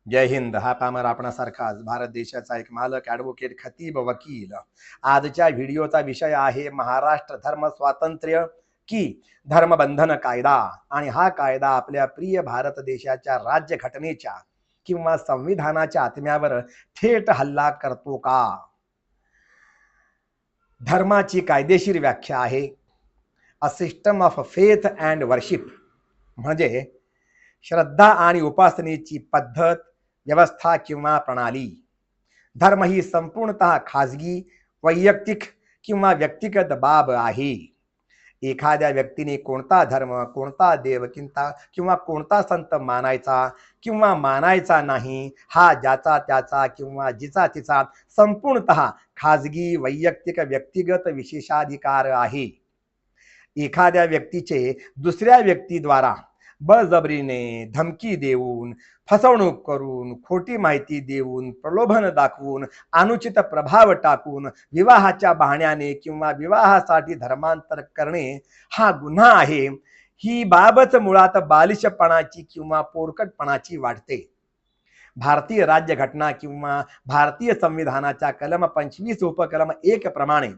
जय हिंद. हा पामर आपणासारखाच भारत देशाचा एक मालक, ॲडव्होकेट, खतीब, वकील. आजच्या व्हिडिओचा विषय आहे महाराष्ट्र धर्म स्वातंत्र्य की धर्मबंधन कायदा. आणि हा कायदा आपल्या प्रिय भारत देशाच्या राज्यघटनेच्या किंवा संविधानाच्या आत्म्यावर थेट हल्ला करतो का? धर्माची कायदेशीर व्याख्या आहे a system of faith and worship, म्हणजे श्रद्धा आणि उपासनेची पद्धत, व्यवस्था किंवा प्रणाली. धर्म ही संपूर्णतः खाजगी, वैयक्तिक किंवा व्यक्तिगत बाब आहे. एखाद्या व्यक्तीने कोणता धर्म, कोणता देव किंवा कोणता संत मानायचा किंवा मानायचा नाही, हा ज्याचा त्याचा किंवा जिचा तिचा संपूर्णतः खाजगी, वैयक्तिक, व्यक्तिगत विशेषाधिकार आहे. एखाद्या व्यक्तीचे दुसऱ्या व्यक्तीद्वारा बळजबरीने, धमकी देऊन, फसवणूक करून, खोटी माहिती देऊन, प्रलोभन दाखवून, अनुचित प्रभाव टाकून, विवाहाच्या बहाण्याने किंवा विवाहासाठी धर्मांतर करणे हा गुन्हा आहे. ही बाबच मुळात बालिशपणाची किंवा पोरकटपणाची वाटते. भारतीय राज्यघटना किंवा भारतीय संविधानाच्या कलम 25 उपकलम 1 प्रमाणे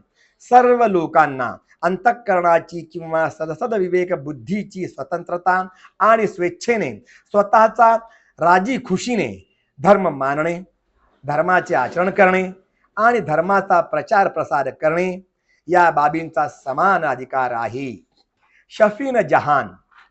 सर्व लोकांना अंतःकरणाची किंवा सदसद विवेक बुद्धीची स्वतंत्रता आणि स्वेच्छेने स्वतःचा राजी खुशीने धर्म मानणे, धर्माचे आचरण करणे आणि धर्माचा प्रचार प्रसार करणे या बाबींचा समान अधिकार आहे. शफीन जहान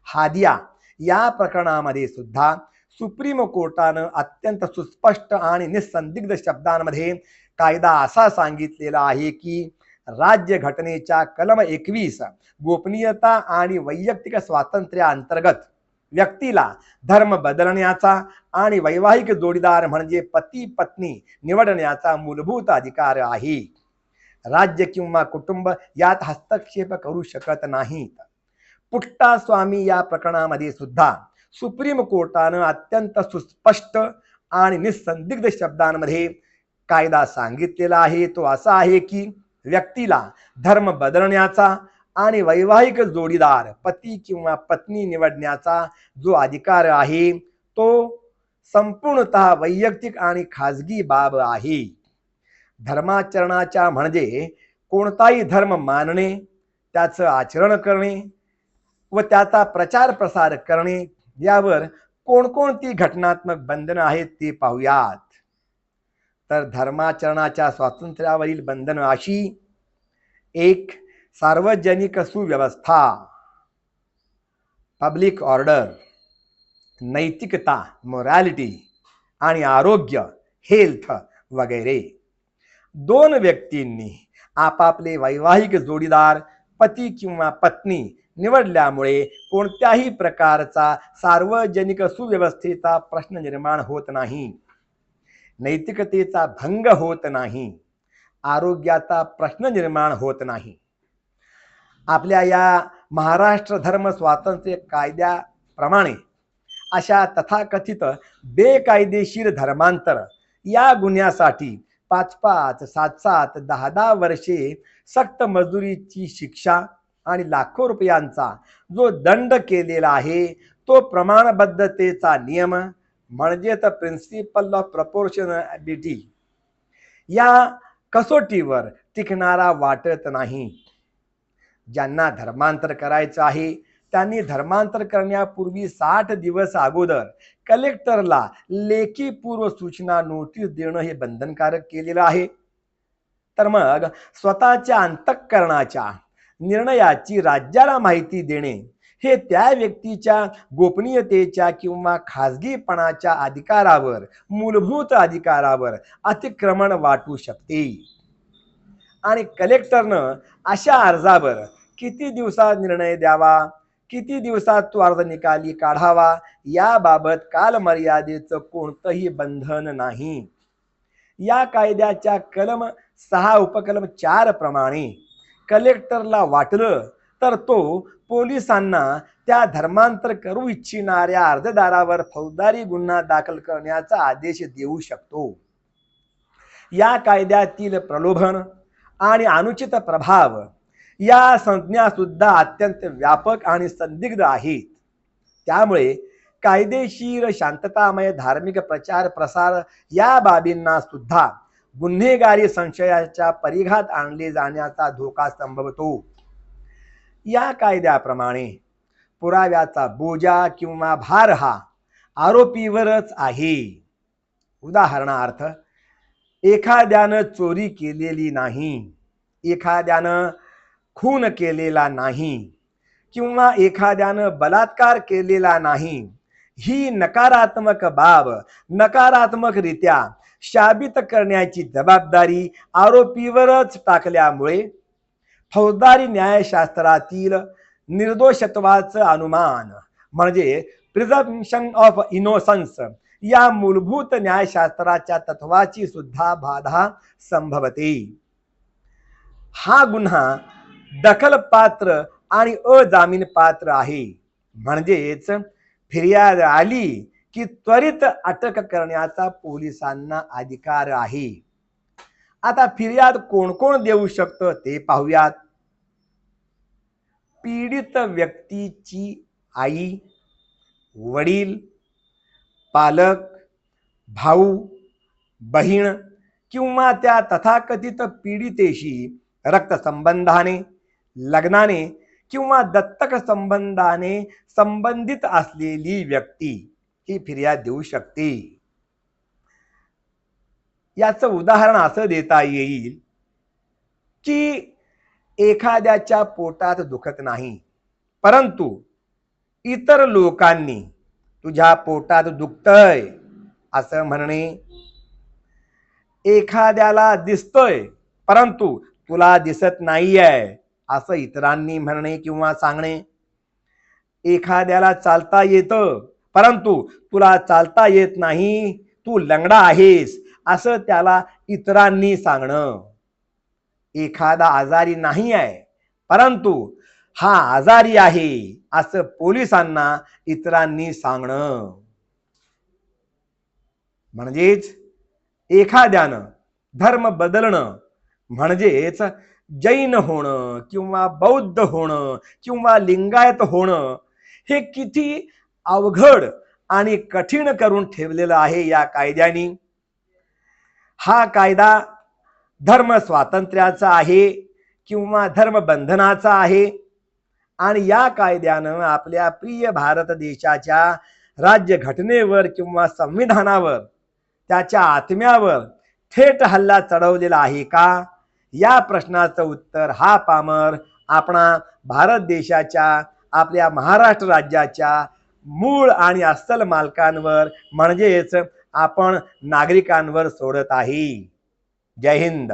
हादिया या प्रकरणामध्ये सुद्धा सुप्रीम कोर्टानं अत्यंत सुस्पष्ट आणि निसंदिग्ध शब्दांमध्ये कायदा असा सांगितलेला आहे की राज्यघटनेच्या कलम 21 गोपनीयता आणि वैयक्तिक स्वातंत्र्याअंतर्गत व्यक्तीला धर्म बदलण्याचा आणि वैवाहिक जोडीदार म्हणजे पती पत्नी निवडण्याचा मूलभूत अधिकार आहे. राज्य किंवा कुटुंब यात हस्तक्षेप करू शकत नाहीत. पुट्टा स्वामी या प्रकरणामध्ये सुद्धा सुप्रीम कोर्टानं अत्यंत सुस्पष्ट आणि निसंदिग्ध शब्दांमध्ये कायदा सांगितलेला आहे. तो असा आहे की व्यक्तीला धर्म बदलण्याचा आणि वैवाहिक जोडीदार पती किंवा पत्नी निवडण्याचा जो अधिकार आहे तो संपूर्णतः वैयक्तिक आणि खाजगी बाब आहे. धर्माचरणाच्या म्हणजे कोणताही धर्म मानणे, त्याचं आचरण करणे व त्याचा प्रचार प्रसार करणे यावर कोणकोणती घटनात्मक बंधनं आहेत ते पाहूयात. तर धर्माचरणाच्या स्वातंत्र्यावरील बंधनं अशी: 1. सार्वजनिक सुव्यवस्था, पब्लिक ऑर्डर, नैतिकता, मोरॅलिटी आणि आरोग्य, हेल्थ वगैरे. 2 व्यक्तींनी आपापले वैवाहिक जोडीदार पती किंवा पत्नी निवडल्यामुळे कोणत्याही प्रकारचा सार्वजनिक सुव्यवस्थेचा प्रश्न निर्माण होत नाही, नैतिकतेचा भंग होत नाही, आरोग्याचा प्रश्न निर्माण होत नाही. आपल्या या महाराष्ट्र धर्म स्वातंत्र्य कायद्याप्रमाणे अशा तथाकथित बेकायदेशीर धर्मांतर या गुन्ह्यासाठी 5-5, 7-7, 10-10 वर्षे सक्त मजुरीची शिक्षा आणि लाखो रुपयांचा जो दंड केलेला आहे तो प्रमाणबद्धतेचा नियम म्हणजेच प्रिन्सिपल ऑफ प्रपोर्शनॅलिटी या कसोटीवर टिकणारा वाटत नाही. ज्यांना धर्मांतर करायचं आहे त्यांनी धर्मांतर करण्यापूर्वी 60 दिवस अगोदर कलेक्टरला लेखी पूर्व सूचना नोटीस देणं हे बंधनकारक केलेलं आहे. तर मग स्वतःच्या अंतःकरणाच्या निर्णयाची राज्याला माहिती देणे हे त्या व्यक्तीच्या गोपनीयतेच्या किंवा खाजगीपणाच्या अधिकारावर, मूलभूत अधिकारावर अतिक्रमण वाटू शकते. आणि कलेक्टरनं अशा अर्जावर किती दिवसात निर्णय द्यावा, किती दिवसात तो अर्ज निकाली काढावा याबाबत कालमर्यादेचं कोणतंही बंधन नाही. या कायद्याच्या कलम 6 उपकलम 4 प्रमाणे कलेक्टरला वाटलं तर तो पोलिसांना त्या धर्मांतर करू इच्छिणाऱ्या अर्जदारावर फौजदारी गुन्हा दाखल करण्याचा आदेश देऊ शकतो. या कायद्यातील प्रलोभन आणि अनुचित प्रभाव या संज्ञा सुद्धा अत्यंत व्यापक आणि संदिग्ध आहेत. त्यामुळे कायदेशीर शांततामय धार्मिक प्रचार प्रसार या बाबींना सुद्धा गुन्हेगारी संशयाच्या परिघात आणले जाण्याचा धोका संभवतो। या कायद्याप्रमाणे पुराव्याचा बोजा किंवा भार हा आरोपीवरच आहे। उदाहरणार्थ, एखाद्यानं चोरी केलेली नाही, एखाद्यानं खून केलेला नाही किंवा एखाद्यानं बलात्कार केलेला नाही, ही नकारात्मक बाब नकारात्मकरित्या साबित करण्याची जबाबदारी आरोपीवरच टाकल्यामुळे फौजदारी न्यायशास्त्रातील निर्दोषत्वाचं अनुमान म्हणजे प्रिझम्पशन ऑफ इनोसन्स या मूलभूत न्यायशास्त्राच्या तत्वाची सुद्धा बाधा संभवते। हा गुन्हा दखलपात्र आणि अजामीन पात्र आहे, म्हणजेच फिर्याद आली की त्वरित अटक करण्याचा पोलिसांना अधिकार आहे। आता फिर्याद कोण कोण देऊ शकतं ते पाहूयात। पीडित व्यक्तीची आई, वडील, पालक, भाऊ, बहीण किंवा त्या तथाकथित पीडितेशी रक्तसंबंधाने, लग्नाने किंवा दत्तक संबंधाने संबंधित असलेली व्यक्ती ही फिर्याद देऊ शकते। याचं उदाहरण असं देता येईल की एखाद्याच्या पोटात दुखत नाही, परंतु इतर लोकांनी तुझ्या पोटात दुखतंय असं म्हणणे, एखाद्याला दिसतोय परंतु तुला दिसत नाहीये असं इतरांनी म्हणणे किंवा सांगणे, एखाद्याला चालता येतं परंतु तुला चालता येत नाही, तू लंगडा आहेस असं त्याला इतरांनी सांगणं, एखादा आजारी नाही आहे परंतु हा आजारी आहे असं पोलिसांना इतरांनी सांगणं। म्हणजेच एखाद्यानं धर्म बदलणं म्हणजेच जैन होणं किंवा बौद्ध होणं किंवा लिंगायत होणं हे किती अवघड आणि कठीण करून ठेवलेलं आहे या कायद्याने। हा कायदा धर्म स्वातंत्र्याचा आहे किंवा धर्म बंधनाचा आहे आणि या कायद्यानं आपल्या प्रिय भारत देशाच्या राज्यघटनेवर किंवा संविधानावर, त्याच्या आत्म्यावर थेट हल्ला चढवलेला आहे का? या प्रश्नाचं उत्तर हा पामर आपणा भारत देशाच्या, आपल्या महाराष्ट्र राज्याच्या मूळ आणि अस्सल मालकांवर म्हणजेच आपण नागरिकांवर सोडत आहे। जय हिंद।